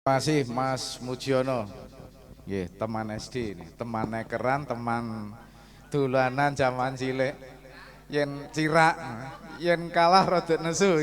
Masih Mas Mujiono, teman SD ini, teman nekeran, teman dolanan zaman cilik, yen cirak, yen kalah rada nesu.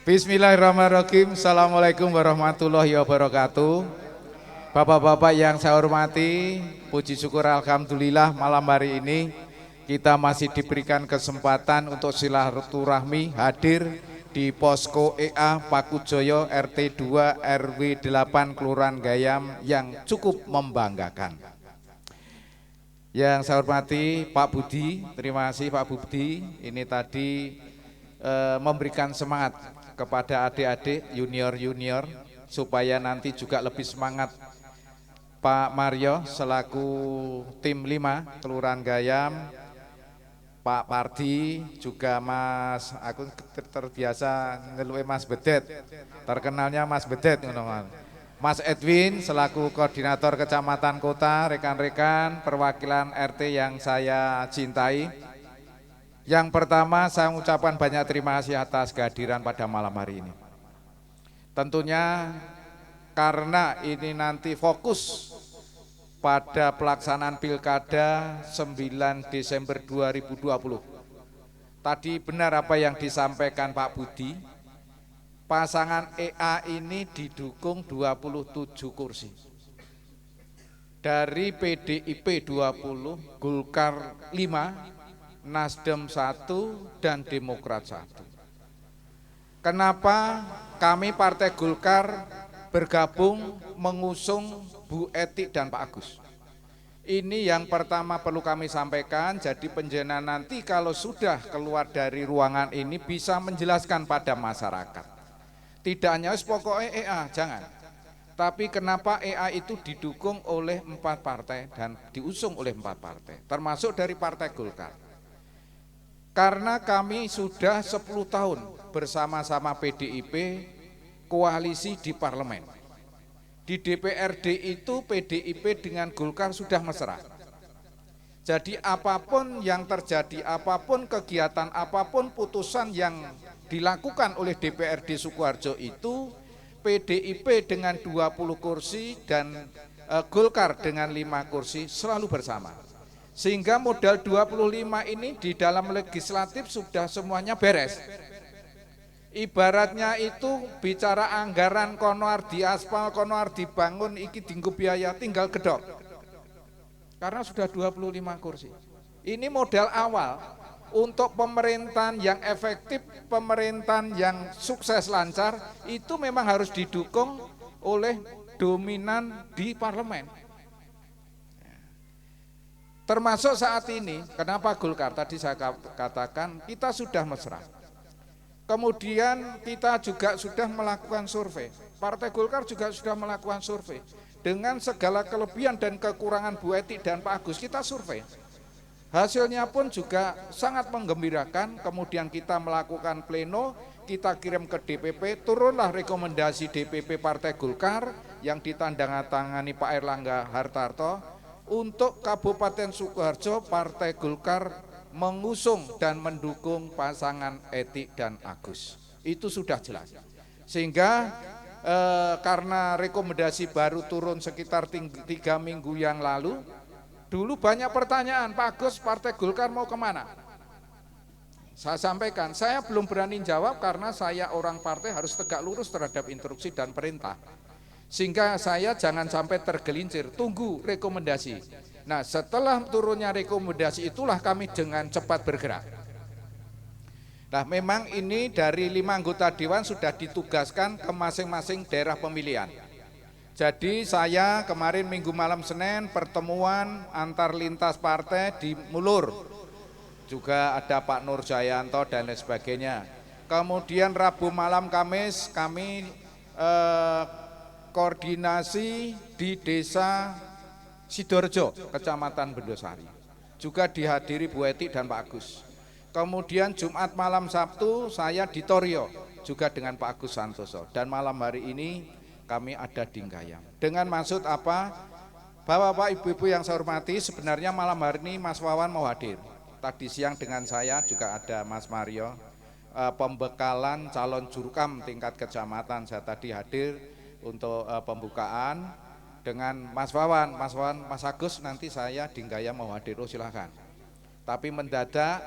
Bismillahirrahmanirrahim. Assalamualaikum warahmatullahi wabarakatuh. Bapak-bapak yang saya hormati, puji syukur alhamdulillah malam hari ini kita masih diberikan kesempatan untuk silaturahmi hadir di Posko EA Pakujoyo RT 2 RW 8 Kelurahan Gayam yang cukup membanggakan. Yang saya hormati Pak Budi, terima kasih Pak Budi, ini tadi memberikan semangat kepada adik-adik junior-junior supaya nanti juga lebih semangat. Pak Mario selaku tim 5 Kelurahan Gayam, Pak Pardi, juga Mas, aku terbiasa ngeluwe Mas Bedet, terkenalnya Mas Bedet. Mas Edwin selaku koordinator kecamatan kota, rekan-rekan perwakilan RT yang saya cintai. Yang pertama saya mengucapkan banyak terima kasih atas kehadiran pada malam hari ini. Tentunya karena ini nanti fokus pada pelaksanaan Pilkada 9 Desember 2020. Tadi benar apa yang disampaikan Pak Budi, pasangan EA ini didukung 27 kursi. Dari PDIP 20, Golkar 5, Nasdem 1, dan Demokrat 1. Kenapa kami Partai Golkar bergabung mengusung Bu Eti dan Pak Agus? Ini yang pertama perlu kami sampaikan. Jadi penjena nanti kalau sudah keluar dari ruangan ini bisa menjelaskan pada masyarakat. Tidak hanya pokoknya EA, jangan. Tapi kenapa EA itu didukung oleh 4 partai dan diusung oleh 4 partai, termasuk dari Partai Golkar. Karena kami sudah 10 tahun bersama-sama PDIP koalisi di parlemen. Di DPRD itu PDIP dengan Golkar sudah mesra. Jadi apapun yang terjadi, apapun kegiatan, apapun putusan yang dilakukan oleh DPRD Sukoharjo itu, PDIP dengan 20 kursi dan Golkar dengan 5 kursi selalu bersama. Sehingga modal 25 ini di dalam legislatif sudah semuanya beres. Ibaratnya itu bicara anggaran kono arep diaspal, kono arep dibangun, iki dinggo biaya, tinggal gedok. Karena sudah 25 kursi. Ini modal awal untuk pemerintahan yang efektif, pemerintahan yang sukses lancar, itu memang harus didukung oleh dominan di parlemen. Termasuk saat ini, kenapa Golkar? Tadi saya katakan kita sudah mesra. Kemudian kita juga sudah melakukan survei. Partai Golkar juga sudah melakukan survei. Dengan segala kelebihan dan kekurangan Bu Eti dan Pak Agus, kita survei. Hasilnya pun juga sangat menggembirakan. Kemudian kita melakukan pleno, kita kirim ke DPP, turunlah rekomendasi DPP Partai Golkar yang ditandangani Pak Erlangga Hartarto untuk Kabupaten Sukoharjo. Partai Golkar mengusung dan mendukung pasangan Eti dan Agus. Itu sudah jelas. Sehingga karena rekomendasi baru turun sekitar 3 minggu yang lalu, dulu banyak pertanyaan, Pak Agus, Partai Golkar mau kemana? Saya sampaikan, saya belum berani jawab karena saya orang partai harus tegak lurus terhadap instruksi dan perintah. Sehingga saya jangan sampai tergelincir, tunggu rekomendasi. Nah, setelah turunnya rekomendasi itulah kami dengan cepat bergerak. Nah, memang ini dari 5 anggota Dewan sudah ditugaskan ke masing-masing daerah pemilihan. Jadi saya kemarin minggu malam Senin pertemuan antar lintas partai di Mulur. Juga ada Pak Nur Jayanto dan lain sebagainya. Kemudian Rabu malam Kamis kami koordinasi di desa Sidoarjo, Kecamatan Bendosari. Juga dihadiri Bu Eti dan Pak Agus. Kemudian Jumat malam Sabtu saya di Torio, juga dengan Pak Agus Santoso. Dan malam hari ini kami ada di Gayam. Dengan maksud apa? Bapak-bapak, ibu-ibu yang saya hormati, sebenarnya malam hari ini Mas Wawan mau hadir. Tadi siang dengan saya juga ada Mas Mario. pembekalan calon jurkam tingkat kecamatan. Saya tadi hadir untuk pembukaan dengan Mas Wawan, Mas Agus, nanti saya di Gayam mau hadir, oh silahkan. Tapi mendadak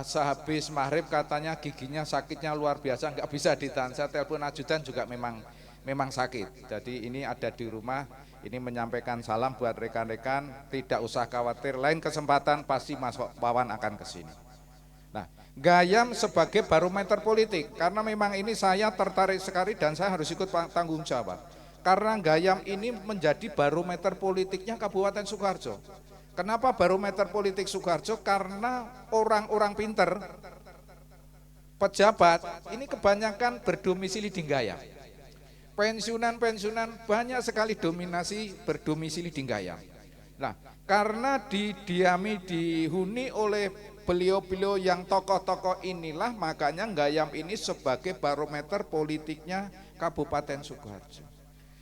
sehabis maghrib katanya giginya sakitnya luar biasa, nggak bisa ditahan. Saya telepon ajudan juga memang sakit. Jadi ini ada di rumah, ini menyampaikan salam buat rekan-rekan, tidak usah khawatir, lain kesempatan pasti Mas Wawan akan ke sini. Nah, Gayam sebagai barometer politik, karena memang ini saya tertarik sekali dan saya harus ikut tanggung jawab. Karena Gayam ini menjadi barometer politiknya Kabupaten Sukoharjo. Kenapa barometer politik Sukoharjo? Karena orang-orang pinter, pejabat, ini kebanyakan berdomisili di Gayam. Pensiunan banyak sekali dominasi berdomisili di Gayam. Nah, karena dihuni oleh beliau-beliau yang tokoh-tokoh inilah, makanya Gayam ini sebagai barometer politiknya Kabupaten Sukoharjo.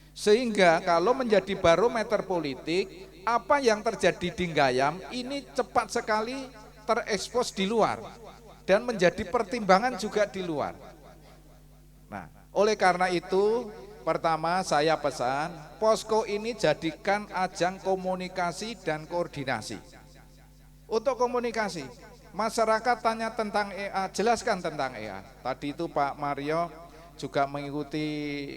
Sehingga kalau menjadi barometer politik, apa yang terjadi di Gayam ini cepat sekali terekspos di luar dan menjadi pertimbangan juga di luar. Nah, oleh karena itu, pertama saya pesan, posko ini jadikan ajang komunikasi dan koordinasi. Untuk komunikasi, masyarakat tanya tentang EA, jelaskan tentang EA. Tadi itu Pak Mario juga mengikuti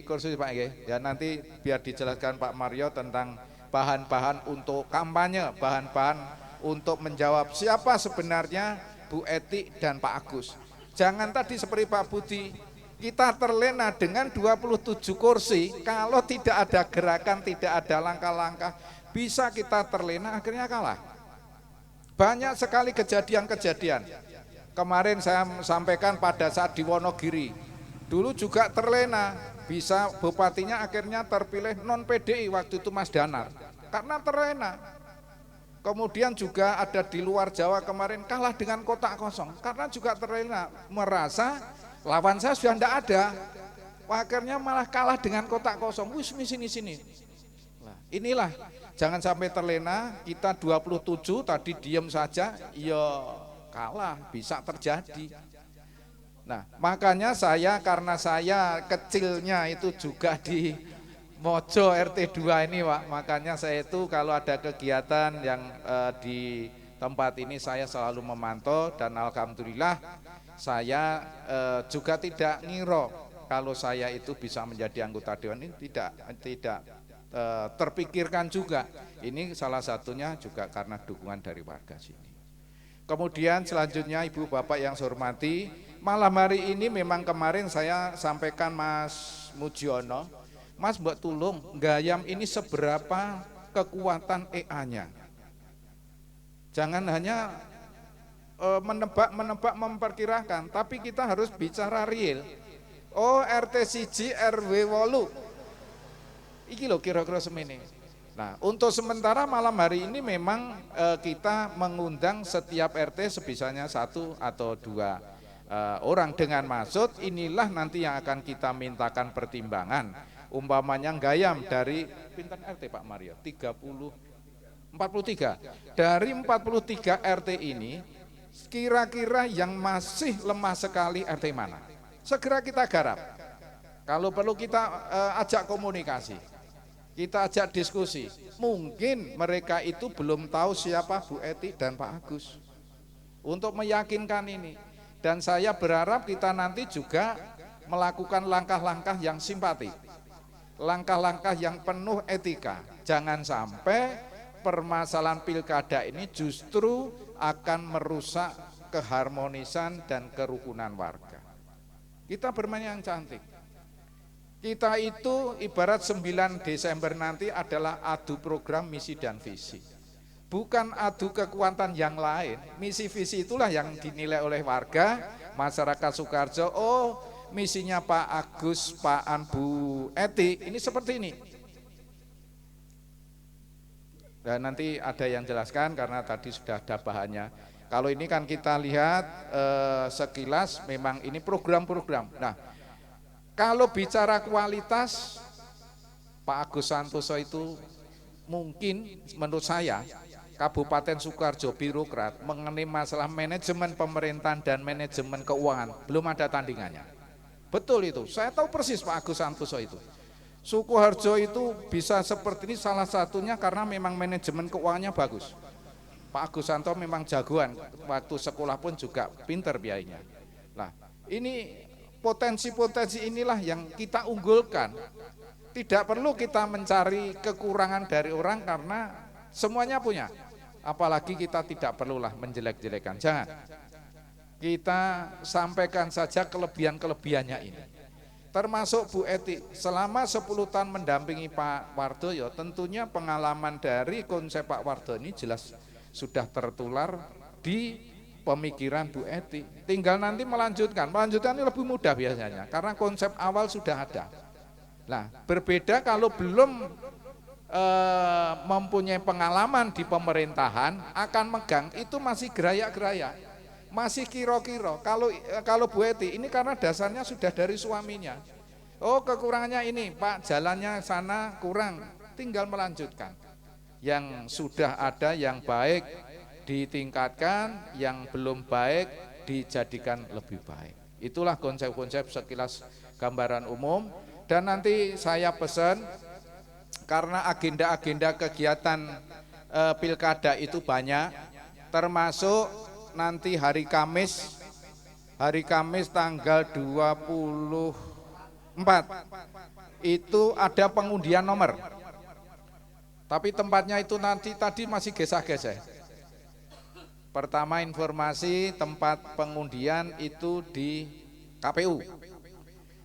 kursus Pak Ege. Ya nanti biar dijelaskan Pak Mario tentang bahan-bahan untuk kampanye, bahan-bahan untuk menjawab siapa sebenarnya Bu Eti dan Pak Agus. Jangan tadi seperti Pak Budi, kita terlena dengan 27 kursi, kalau tidak ada gerakan, tidak ada langkah-langkah, bisa kita terlena akhirnya kalah. Banyak sekali kejadian-kejadian. Kemarin saya sampaikan pada saat di Wonogiri, dulu juga terlena, bisa bupatinya akhirnya terpilih non PDI waktu itu Mas Danar, karena terlena. Kemudian juga ada di luar Jawa kemarin kalah dengan kotak kosong, karena juga terlena, merasa lawan saya sudah tidak ada, akhirnya malah kalah dengan kotak kosong. Wis sini. Nah, inilah jangan sampai terlena, kita 27 tadi diem saja, ya kalah, bisa terjadi. Nah, makanya karena saya kecilnya itu juga di Mojo RT 2 ini Pak, makanya saya itu kalau ada kegiatan yang di tempat ini saya selalu memantau dan alhamdulillah saya juga tidak ngiro kalau saya itu bisa menjadi anggota dewan, ini tidak terpikirkan juga. Ini salah satunya juga karena dukungan dari warga sini. Kemudian selanjutnya Ibu Bapak yang saya hormati, malam hari ini memang kemarin saya sampaikan Mas Mujiono, Mas mbak tulung, Gayam ini seberapa kekuatan EA-nya. Jangan hanya menebak memperkirakan, tapi kita harus bicara real. Oh RT siji RW 8 iki lho kira-kira semene. Nah, untuk sementara malam hari ini memang kita mengundang setiap RT sebisanya 1 atau 2 orang dengan maksud inilah nanti yang akan kita mintakan pertimbangan. Umpamanya Gayam dari pinten RT Pak Mario 43. Dari 43 RT ini kira-kira yang masih lemah sekali RT mana? Segera kita garap. Kalau perlu kita ajak komunikasi. Kita ajak diskusi, mungkin mereka itu belum tahu siapa Bu Eti dan Pak Agus. Untuk meyakinkan ini, dan saya berharap kita nanti juga melakukan langkah-langkah yang simpatik, langkah-langkah yang penuh etika. Jangan sampai permasalahan pilkada ini justru akan merusak keharmonisan dan kerukunan warga. Kita bermain yang cantik. Kita itu ibarat 9 Desember nanti adalah adu program misi dan visi. Bukan adu kekuatan yang lain. Misi visi itulah yang dinilai oleh warga, masyarakat Sukoharjo. Oh misinya Pak Agus, Pak Bu Eti, ini seperti ini. Dan nanti ada yang jelaskan karena tadi sudah ada bahannya. Kalau ini kan kita lihat sekilas memang ini program-program. Nah, kalau bicara kualitas, Pak Agus Santoso itu mungkin menurut saya Kabupaten Sukoharjo birokrat mengenai masalah manajemen pemerintahan dan manajemen keuangan belum ada tandingannya. Betul itu, saya tahu persis Pak Agus Santoso itu. Sukoharjo itu bisa seperti ini salah satunya karena memang manajemen keuangannya bagus. Pak Agus Santoso memang jagoan, waktu sekolah pun juga pinter biayanya. Nah, ini potensi-potensi inilah yang kita unggulkan. Tidak perlu kita mencari kekurangan dari orang karena semuanya punya. Apalagi kita tidak perlulah menjelek-jelekan, jangan. Kita sampaikan saja kelebihan-kelebihannya ini. Termasuk Bu Eti, selama 10 tahun mendampingi Pak Wardoyo, tentunya pengalaman dari konsep Pak Wardoyo ini jelas sudah tertular di pemikiran Bu Eti. Tinggal nanti melanjutkan ini lebih mudah biasanya, karena konsep awal sudah ada. Nah, berbeda kalau belum mempunyai pengalaman di pemerintahan, akan megang itu masih geraya-geraya, masih kiro-kiro. Kalau Bu Eti ini karena dasarnya sudah dari suaminya. Oh, kekurangannya ini Pak, jalannya sana kurang, tinggal melanjutkan. Yang sudah ada yang baik ditingkatkan, yang belum baik dijadikan lebih baik. Itulah konsep-konsep sekilas gambaran umum. Dan nanti saya pesan, karena agenda-agenda kegiatan pilkada itu banyak, termasuk nanti hari Kamis tanggal 24 itu ada pengundian nomor. Tapi tempatnya itu nanti tadi masih gesah-gesah. Pertama informasi tempat pengundian itu di KPU.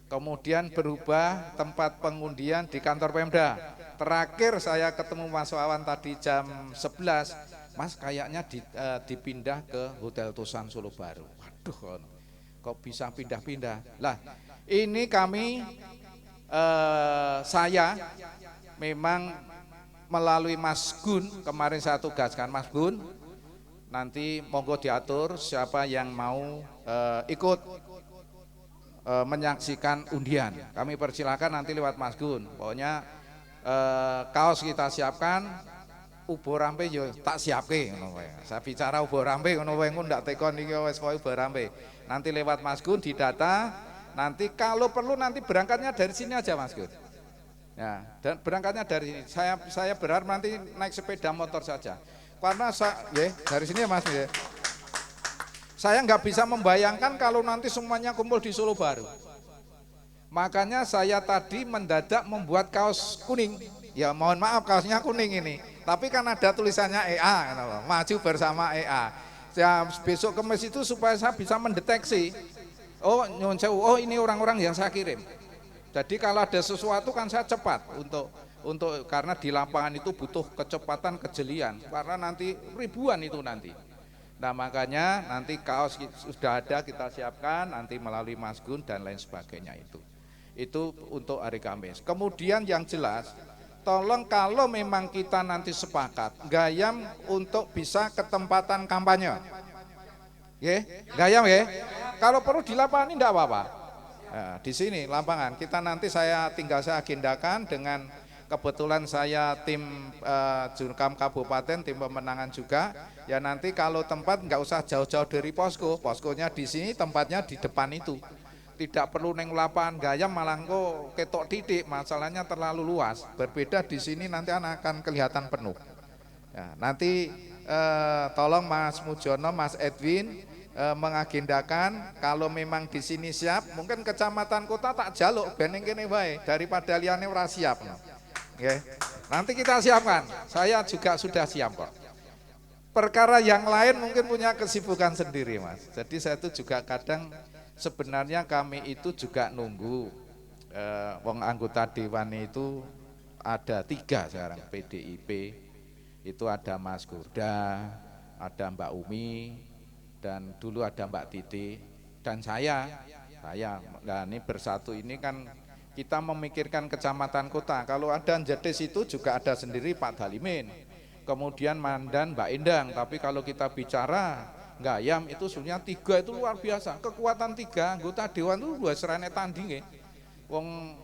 Kemudian berubah tempat pengundian di kantor Pemda. Terakhir saya ketemu Mas Wawan tadi jam 11, Mas kayaknya dipindah ke Hotel Tusan Solo Baru. Waduh, kok bisa pindah-pindah? Lah, ini saya memang melalui Mas Gun, kemarin saya tugaskan Mas Gun, nanti monggo diatur siapa yang mau ikut menyaksikan undian. Kami persilakan nanti lewat Mas Gun. Pokoknya kaos kita siapkan, ubo rampe yo tak siapke ngono wae. Saya bicara ubo rampe ngono wae ndak tekon iki wis pokoke ubo rampe. Nanti lewat Mas Gun didata, nanti kalau perlu nanti berangkatnya dari sini aja Mas Gun. Ya, dan berangkatnya dari sini. Saya berharap nanti naik sepeda motor saja. Karena dari sini ya Mas ya. Saya nggak bisa membayangkan kalau nanti semuanya kumpul di Solo Baru. Makanya saya tadi mendadak membuat kaos kuning. Ya mohon maaf kaosnya kuning ini. Tapi kan ada tulisannya EA, maju bersama EA. Ya, besok Kamis itu supaya saya bisa mendeteksi. Oh nyuwun sewu, oh ini orang-orang yang saya kirim. Jadi kalau ada sesuatu kan saya cepat untuk karena di lapangan itu butuh kecepatan kejelian. Karena nanti ribuan itu nanti. Nah makanya nanti kaos sudah ada kita siapkan nanti melalui Mas Gun dan lain sebagainya itu untuk hari Kamis. Kemudian yang jelas tolong kalau memang kita nanti sepakat gayam untuk bisa ketempatan kampanye gayam kalau perlu di lapangan ini enggak apa-apa. Nah, di sini lapangan kita nanti saya agendakan dengan kebetulan saya tim Jurkam Kabupaten, tim pemenangan juga. Ya nanti kalau tempat nggak usah jauh-jauh dari poskonya di sini, tempatnya di depan itu. Tidak perlu neng lapangan gayam malah kok ketok titik, masalahnya terlalu luas. Berbeda di sini nanti akan kelihatan penuh. Ya, nanti tolong Mas Mujono, Mas Edwin mengagendakan kalau memang di sini siap, mungkin kecamatan kota tak jaluk beneng kene wae daripada liane ora siap. Okay. Nanti kita siapkan. Saya juga sudah siap kok. Perkara yang lain mungkin punya kesibukan sendiri Mas. Jadi saya itu juga kadang sebenarnya kami itu juga nunggu wong anggota dewan itu ada 3 sekarang PDIP. Itu ada Mas Gurda, ada Mbak Umi, dan dulu ada Mbak Titi dan saya. Nah ini bersatu ini kan kita memikirkan kecamatan kota. Kalau ada Jedes itu juga ada sendiri Pak Dalimin. Kemudian Mandan Mbak Endang. Tapi kalau kita bicara Gayam itu sebenarnya 3 itu luar biasa. Kekuatan 3 anggota dewan itu dua serane tanding. Wong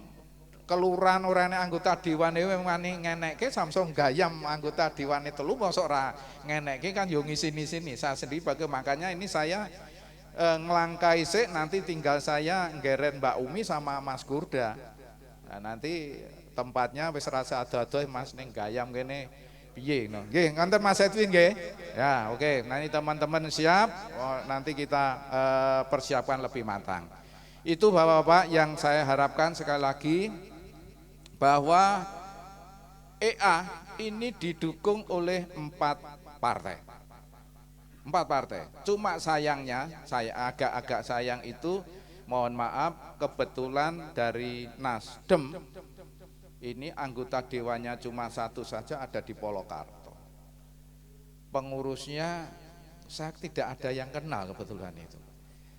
kelurahan orane anggota dewan itu wani ngenekke Samsung gayam anggota dewan itu lu mosok ora ngenekke kan yo ngisi-sini. Saya sendiri makanya ini saya ngelangkai sik, nanti tinggal saya nggeret Mbak Umi sama Mas Gurda. Nah, nanti tempatnya wis rasa ado-ado Mas ning gayam kene piye no. Nggih, ngonten Mas Edwin nggih. Ya, oke. Nanti teman-teman siap. Nanti kita persiapkan lebih matang. Itu Bapak-bapak yang saya harapkan sekali lagi bahwa EA ini didukung oleh 4 partai. 4 partai. Cuma sayangnya, saya agak-agak sayang itu, mohon maaf, kebetulan dari Nasdem ini anggota dewannya cuma 1 saja ada di Polokarto. Pengurusnya saya tidak ada yang kenal kebetulan itu.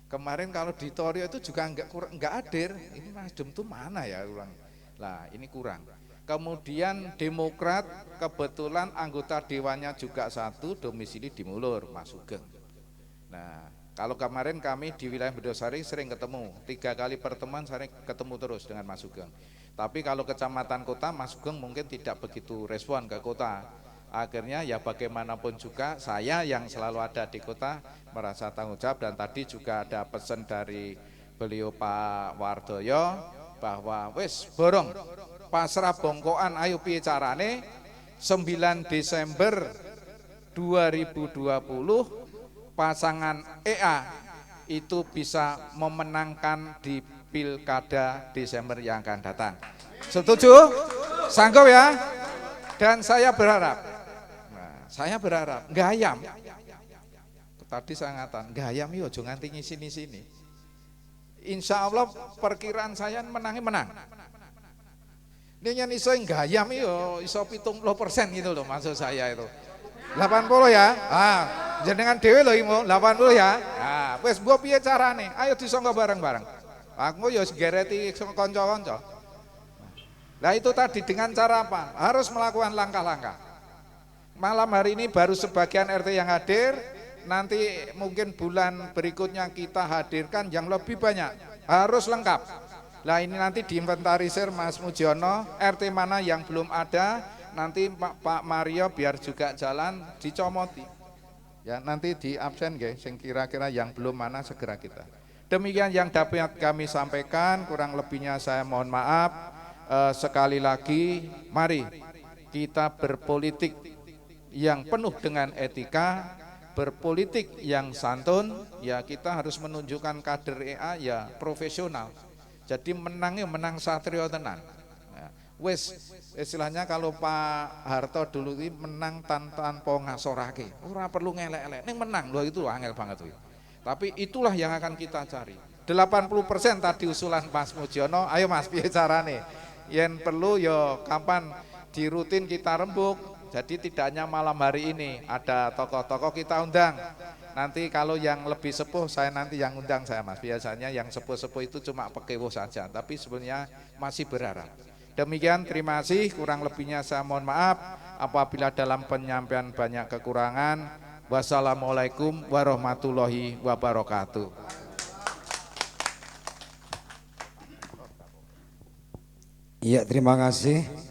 Kemarin kalau di Torio itu juga enggak hadir. Ini Nasdem tuh mana ya ulang? Lah ini kurang. Kemudian Demokrat kebetulan anggota dewannya juga 1, domisili di Mulur, Mas Sugeng. Nah, kalau kemarin kami di wilayah Bedosari sering ketemu, 3 kali pertemuan sering ketemu terus dengan Mas Sugeng. Tapi kalau kecamatan kota, Mas Sugeng mungkin tidak begitu respon ke kota. Akhirnya ya bagaimanapun juga saya yang selalu ada di kota merasa tanggung jawab, dan tadi juga ada pesan dari beliau Pak Wardoyo bahwa wis borong pasrah bongkoan ayo piye carane 9 Desember 2020 pasangan EA itu bisa memenangkan di Pilkada Desember yang akan datang. Setuju? Sanggup ya? Dan saya berharap, gayam. Tadi saya ngatakan, gayam yo aja nganti sini. Insya Allah perkiraan saya menang. Ini yang iso gayam yo iso 70% gitu loh maksud saya itu. 80 ya. Jenengan dhewe lho imo 80 ya. Wis mbok piye carane? Ayo disangka bareng-bareng. Aku yo gereti kanca-kanca. Nah itu tadi dengan cara apa? Harus melakukan langkah-langkah. Malam hari ini baru sebagian RT yang hadir, nanti mungkin bulan berikutnya kita hadirkan yang lebih banyak, harus lengkap. Nah ini nanti diinventarisir Mas Mujiono, RT mana yang belum ada, nanti Pak Mario biar juga jalan dicomoti. Ya nanti di absen guys, yang kira-kira yang belum mana segera kita. Demikian yang dapat kami sampaikan, kurang lebihnya saya mohon maaf. Sekali lagi mari kita berpolitik yang penuh dengan etika, berpolitik yang santun. Ya kita harus menunjukkan kader EA ya profesional. Jadi menang satrio tenan. Ya, wes istilahnya kalau Pak Harto dulu ini menang tanpa ngasorake, ora perlu ngelek-elek, ini menang loh, itu angel banget tuh. Tapi itulah yang akan kita cari. 80% tadi usulan Mas Mujiono, ayo Mas piye carane? Yen perlu yo kapan di rutin kita rembuk. Jadi tidak hanya malam hari ini, ada tokoh-tokoh kita undang. Nanti kalau yang lebih sepuh saya nanti yang undang saya Mas. Biasanya yang sepuh-sepuh itu cuma pekewo saja, tapi sebenarnya masih berharap. Demikian, terima kasih, kurang lebihnya saya mohon maaf apabila dalam penyampaian banyak kekurangan. Wassalamualaikum warahmatullahi wabarakatuh. Iya, terima kasih.